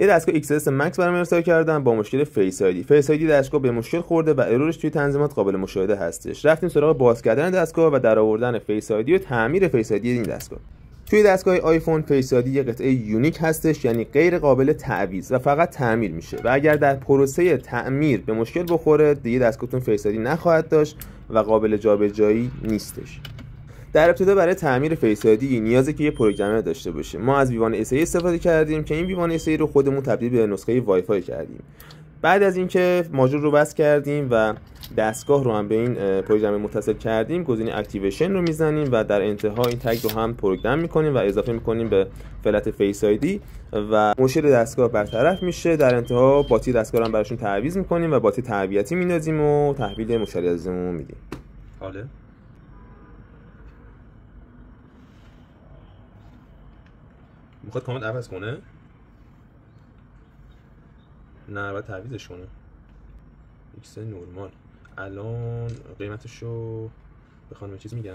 یه دستگاه XS Max برام ارسال کردن با مشکل فیس آیدی. فیس آیدی دستگاه به مشکل خورده و ارورش توی تنظیمات قابل مشاهده هستش. رفتیم سراغ باز کردن دستگاه و درآوردن فیس آیدی و تعمیر فیس آیدی این دستگاه. توی دستگاه آیفون فیس آیدی یه قطعه یونیک هستش، یعنی غیر قابل تعویض و فقط تعمیر میشه و اگر در پروسه تعمیر به مشکل بخوره دیگه دستگاهتون فیس آیدی نخواهد داشت و قابل جابجایی نیستش. در ابتدا برای تعمیر فیس آیدی نیازه که یه پروگرامر داشته باشه. ما از ویوان اس ای استفاده کردیم که این ویوان اس ای رو خودمون تبدیل به نسخه وای فای کردیم. بعد از اینکه ماژول رو بس کردیم و دستگاه رو هم به این پروگرام متصل کردیم، گزینه اکتیویشن رو میزنیم و در انتها این تگ رو هم پروگرام میکنیم و اضافه میکنیم به فلت فیس آیدی و مشکل دستگاه برطرف میشه. در انتها باتری دستگاه رو هم براشون تعویض میکنیم و باتری تعویضی میندازیم و تحویل مشتری عزیزمون میدیم. حاله میخواد کامل عوض کنه؟ نه باید تعویضش کنه. ایکس نورمال الان قیمتشو بخوام چیز میگم